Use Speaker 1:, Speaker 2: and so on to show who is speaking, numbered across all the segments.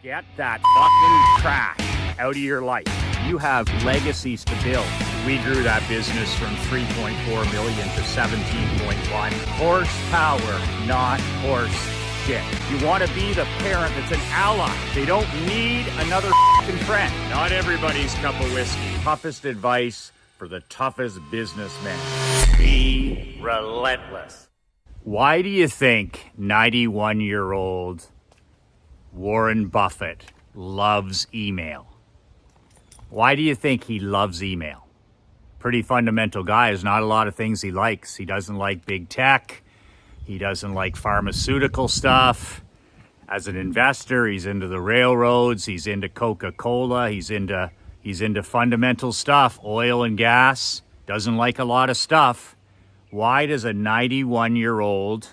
Speaker 1: Get that fucking trash out of your life. You have legacies to build. We grew that business from 3.4 million to 17.1. Horsepower, not horse shit. You want to be the parent that's an ally. They don't need another fucking friend. Not everybody's cup of whiskey. Toughest advice for the toughest businessmen. Be relentless. Why do you think 91-year-old Warren Buffett loves email? Why do you think he loves email? Pretty fundamental guy. There's not a lot of things he likes. He doesn't like big tech. He doesn't like pharmaceutical stuff. As an investor, he's into the railroads. He's into Coca-Cola. He's into fundamental stuff, oil and gas. Doesn't like a lot of stuff. Why does a 91-year-old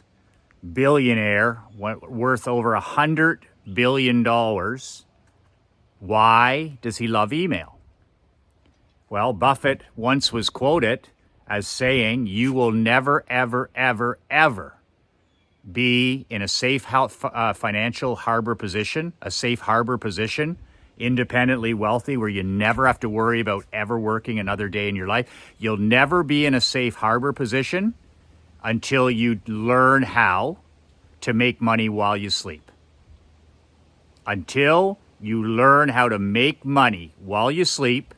Speaker 1: billionaire worth over $100 billion, why does he love email? Well, Buffett once was quoted as saying, "You will never, ever, ever, ever be in a safe financial harbor position, a safe harbor position, independently wealthy, where you never have to worry about ever working another day in your life. You'll never be in a safe harbor position until you learn how to make money while you sleep. Until you learn how to make money while you sleep,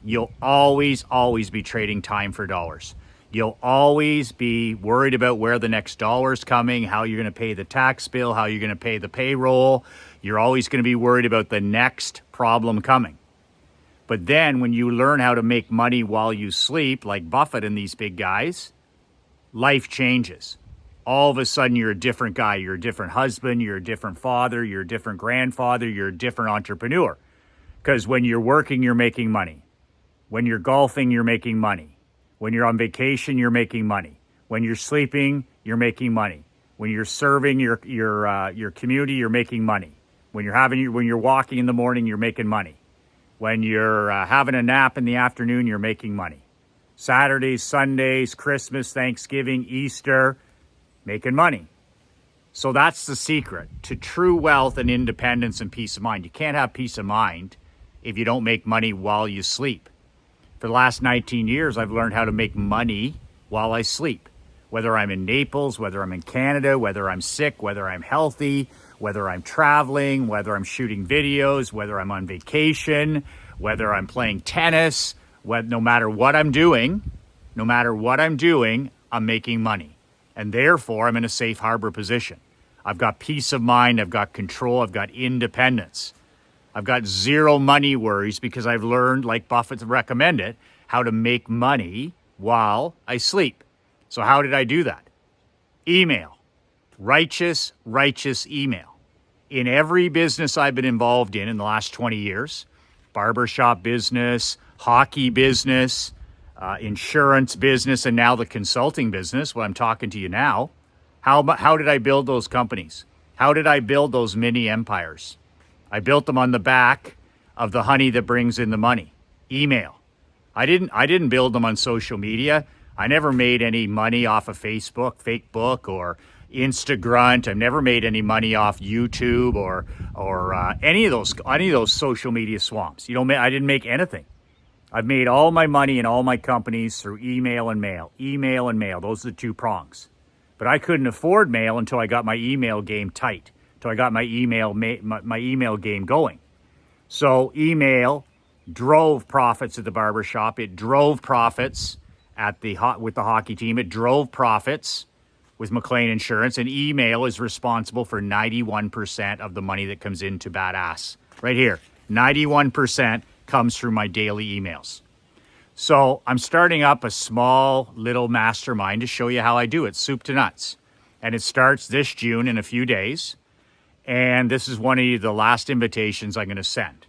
Speaker 1: you'll always be trading time for dollars. You'll always be worried about where the next dollar's coming, how you're going to pay the tax bill, how you're going to pay the payroll. You're always going to be worried about the next problem coming. But then when you learn how to make money while you sleep, like Buffett and these big guys, life changes. All of a sudden, you're a different guy. You're a different husband. You're a different father. You're a different grandfather. You're a different entrepreneur. Because when you're working, you're making money. When you're golfing, you're making money. When you're on vacation, you're making money. When you're sleeping, you're making money. When you're serving your community, you're making money. When you're walking in the morning, you're making money. When you're having a nap in the afternoon, you're making money. Saturdays, Sundays, Christmas, Thanksgiving, Easter, making money. So that's the secret to true wealth and independence and peace of mind. You can't have peace of mind if you don't make money while you sleep. For the last 19 years, I've learned how to make money while I sleep. Whether I'm in Naples, whether I'm in Canada, whether I'm sick, whether I'm healthy, whether I'm traveling, whether I'm shooting videos, whether I'm on vacation, whether I'm playing tennis, no matter what I'm doing, I'm making money. And therefore, I'm in a safe harbor position. I've got peace of mind. I've got control. I've got independence. I've got zero money worries because I've learned, like Buffett recommended, how to make money while I sleep. So how did I do that? Email. Righteous email. In every business I've been involved in the last 20 years, barbershop business, hockey business, insurance business, and now the consulting business, what I'm talking to you now, how did I build those companies? How did I build those mini empires? I built them on the back of the honey that brings in the money, email. I didn't build them on social media. I never made any money off of Facebook, Fakebook, or Instagram. I've never made any money off YouTube or any of those social media swamps. I didn't make anything. I've made all my money in all my companies through email and mail. Email and mail, those are the two prongs. But I couldn't afford mail until I got my email game tight, until I got my email game going. So email drove profits at the barbershop. It drove profits with the hockey team. It drove profits with McLean Insurance. And email is responsible for 91% of the money that comes into Badass. Right here, 91% comes through my daily emails. So I'm starting up a small little mastermind to show you how I do it, soup to nuts. And it starts this June in a few days. And this is one of the last invitations I'm going to send.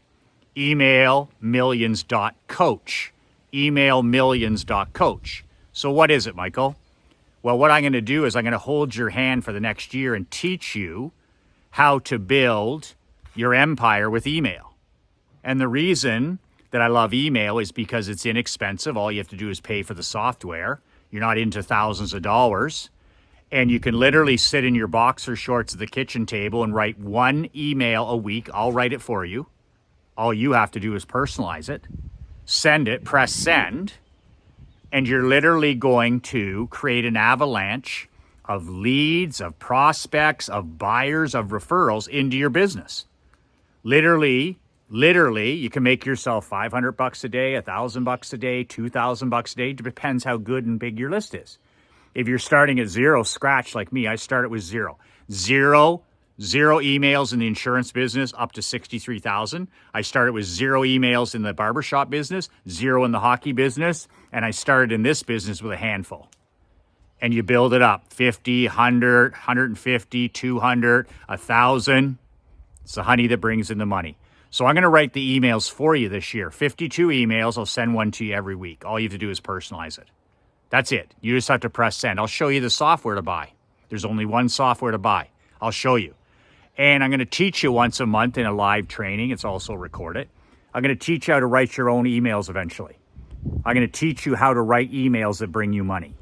Speaker 1: Emailmillions.coach. Emailmillions.coach. So what is it, Michael? Well, what I'm going to do is I'm going to hold your hand for the next year and teach you how to build your empire with email. And the reason that I love email is because it's inexpensive. All you have to do is pay for the software. You're not into thousands of dollars. And you can literally sit in your boxer shorts at the kitchen table and write one email a week. I'll write it for you. All you have to do is personalize it, send it, press send, and you're literally going to create an avalanche of leads, of prospects, of buyers, of referrals into your business. Literally, you can make yourself $500 a day, $1,000 a day, $2,000 a day. It depends how good and big your list is. If you're starting at zero, scratch like me, I started with zero. Zero emails in the insurance business up to 63,000. I started with zero emails in the barbershop business, zero in the hockey business, and I started in this business with a handful. And you build it up, 50, 100, 150, 200, 1,000. It's the honey that brings in the money. So I'm going to write the emails for you this year. 52 emails. I'll send one to you every week. All you have to do is personalize it. That's it. You just have to press send. I'll show you the software to buy. There's only one software to buy. I'll show you. And I'm going to teach you once a month in a live training. It's also recorded. I'm going to teach you how to write your own emails eventually. I'm going to teach you how to write emails that bring you money.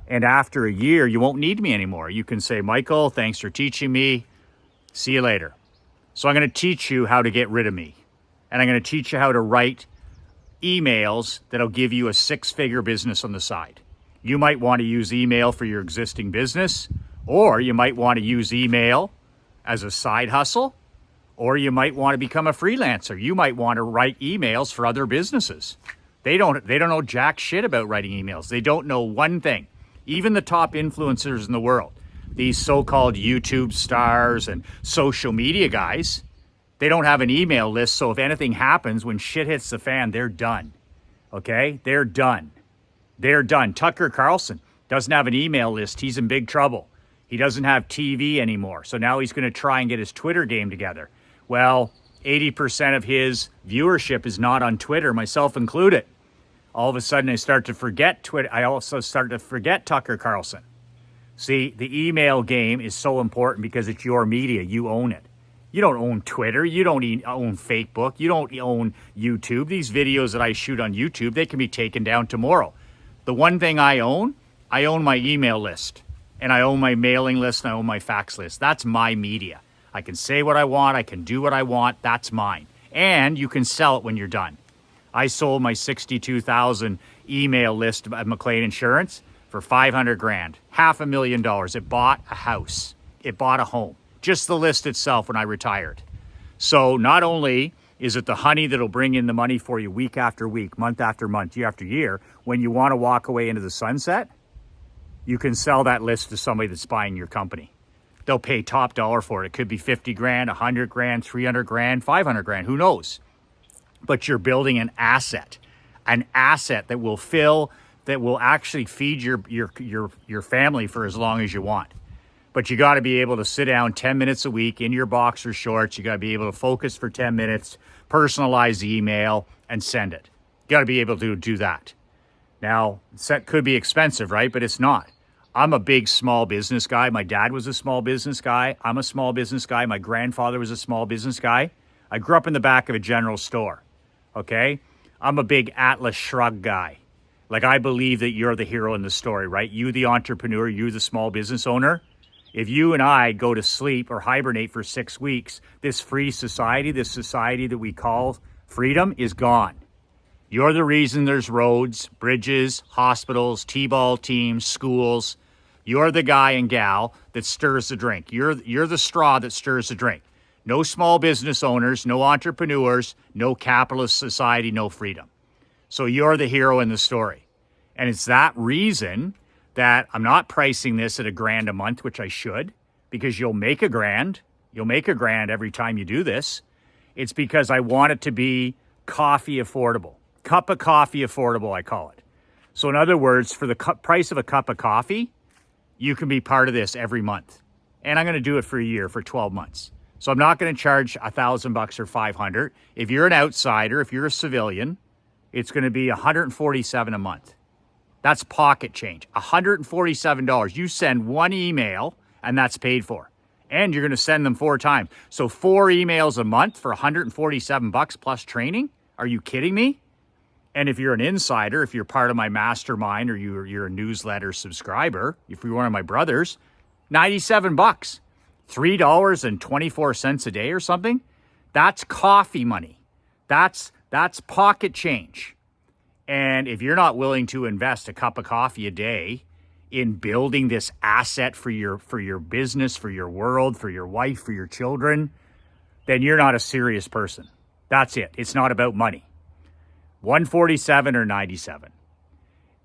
Speaker 1: And after a year, you won't need me anymore. You can say, Michael, thanks for teaching me. See you later. So I'm going to teach you how to get rid of me. And I'm going to teach you how to write emails that'll give you a six-figure business on the side. You might want to use email for your existing business, or you might want to use email as a side hustle, or you might want to become a freelancer. You might want to write emails for other businesses. They don't know jack shit about writing emails. They don't know one thing. Even the top influencers in the world, these so-called YouTube stars and social media guys, they don't have an email list. So if anything happens, when shit hits the fan, they're done. Okay? They're done. They're done. Tucker Carlson doesn't have an email list. He's in big trouble. He doesn't have TV anymore. So now he's going to try and get his Twitter game together. Well, 80% of his viewership is not on Twitter, myself included. All of a sudden, I start to forget Twitter. I also start to forget Tucker Carlson. See, the email game is so important because it's your media. You own it. You don't own Twitter. You don't own Facebook. You don't own YouTube. These videos that I shoot on YouTube, they can be taken down tomorrow. The one thing I own my email list. And I own my mailing list and I own my fax list. That's my media. I can say what I want. I can do what I want. That's mine. And you can sell it when you're done. I sold my 62,000 email list at McLean Insurance for $500,000, $500,000. It bought a house. It bought a home. Just the list itself when I retired. So not only is it the honey that'll bring in the money for you week after week, month after month, year after year, when you want to walk away into the sunset, you can sell that list to somebody that's buying your company. They'll pay top dollar for it. It could be $50,000, $100,000, $300,000, $500,000, who knows? But you're building an asset that will actually feed your family for as long as you want. But you got to be able to sit down 10 minutes a week in your boxer shorts. You got to be able to focus for 10 minutes, personalize the email, and send it. You got to be able to do that. Now, that could be expensive, right? But it's not. I'm a big small business guy. My dad was a small business guy. I'm a small business guy. My grandfather was a small business guy. I grew up in the back of a general store, okay? I'm a big Atlas Shrugged guy. Like, I believe that you're the hero in the story, right? You, the entrepreneur, you, the small business owner. If you and I go to sleep or hibernate for 6 weeks, this free society, this society that we call freedom, is gone. You're the reason there's roads, bridges, hospitals, t-ball teams, schools. You're the guy and gal that stirs the drink. You're the straw that stirs the drink. No small business owners, no entrepreneurs, no capitalist society, no freedom. So you're the hero in the story. And it's that reason that I'm not pricing this at $1,000 a month, which I should, because you'll make $1,000. You'll make $1,000 every time you do this. It's because I want it to be coffee affordable. Cup of coffee affordable, I call it. So in other words, for the price of a cup of coffee, you can be part of this every month. And I'm going to do it for a year, for 12 months. So I'm not going to charge $1,000 or $500. If you're an outsider, if you're a civilian, it's going to be $147 a month. That's pocket change. $147. You send one email and that's paid for. And you're going to send them 4 times. So 4 emails a month for $147 plus training? Are you kidding me? And if you're an insider, if you're part of my mastermind or you're a newsletter subscriber, if you're one of my brothers, $97, $3.24 a day or something, that's coffee money. That's pocket change. And if you're not willing to invest a cup of coffee a day in building this asset for your business, for your world, for your wife, for your children, then you're not a serious person. That's it. It's not about money. 147 or 97.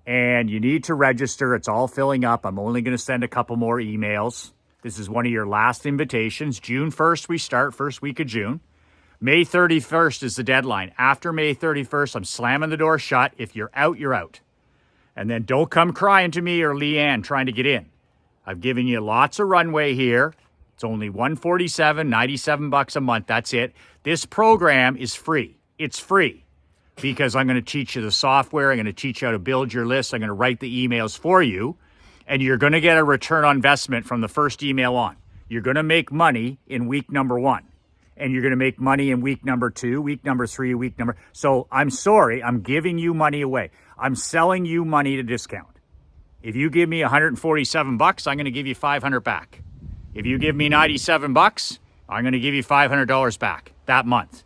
Speaker 1: And you need to register. It's all filling up. I'm only going to send a couple more emails. This is one of your last invitations. June 1st, we start, first week of June. May 31st is the deadline. After May 31st, I'm slamming the door shut. If you're out, you're out. And then don't come crying to me or Leanne trying to get in. I've given you lots of runway here. It's only $147, $97 a month. That's it. This program is free. It's free because I'm going to teach you the software. I'm going to teach you how to build your list. I'm going to write the emails for you. And you're going to get a return on investment from the first email on. You're going to make money in week number 1. And you're going to make money in week number 2, week number 3, So I'm sorry, I'm giving you money away. I'm selling you money at a discount. If you give me $147, I'm going to give you $500 back. If you give me $97, I'm going to give you $500 back that month.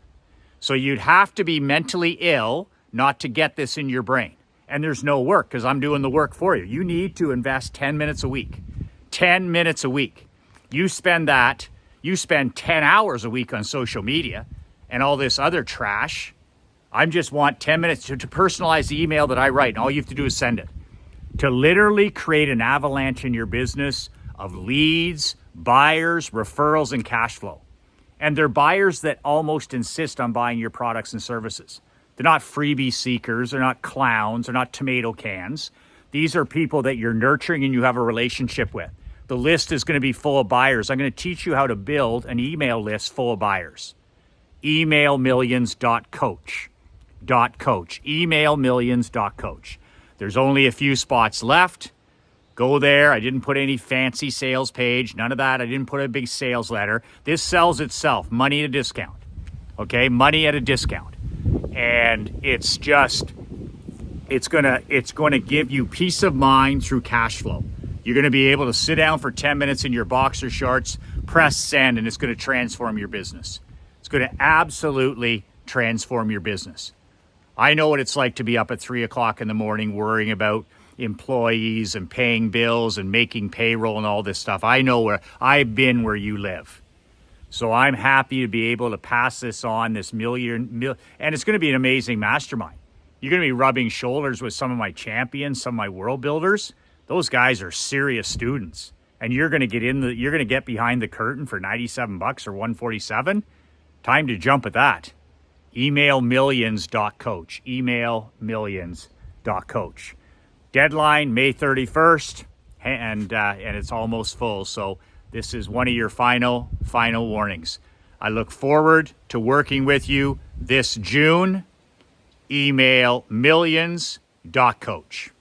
Speaker 1: So you'd have to be mentally ill not to get this in your brain. And there's no work because I'm doing the work for you. You need to invest 10 minutes a week. 10 minutes a week. You spend 10 hours a week on social media and all this other trash. I just want 10 minutes to personalize the email that I write. And all you have to do is send it. To literally create an avalanche in your business of leads, buyers, referrals, and cash flow. And they're buyers that almost insist on buying your products and services. They're not freebie seekers. They're not clowns. They're not tomato cans. These are people that you're nurturing and you have a relationship with. The list is going to be full of buyers. I'm going to teach you how to build an email list full of buyers. Emailmillions.coach. Emailmillions.coach. There's only a few spots left. Go there. I didn't put any fancy sales page. None of that. I didn't put a big sales letter. This sells itself. Money at a discount. Okay? Money at a discount. And it's going to give you peace of mind through cash flow. You're going to be able to sit down for 10 minutes in your boxer shorts, press send, and it's going to transform your business. It's going to absolutely transform your business. I know what it's like to be up at 3 o'clock in the morning worrying about employees and paying bills and making payroll and all this stuff. I know where I've been where you live. So I'm happy to be able to pass this on, and it's going to be an amazing mastermind. You're going to be rubbing shoulders with some of my champions, some of my world builders. Those guys are serious students. And you're going to get behind the curtain for $97 or $147. Time to jump at that. Emailmillions.coach. Emailmillions.coach. Deadline May 31st, and it's almost full. So this is one of your final warnings. I look forward to working with you this June. Emailmillions.coach.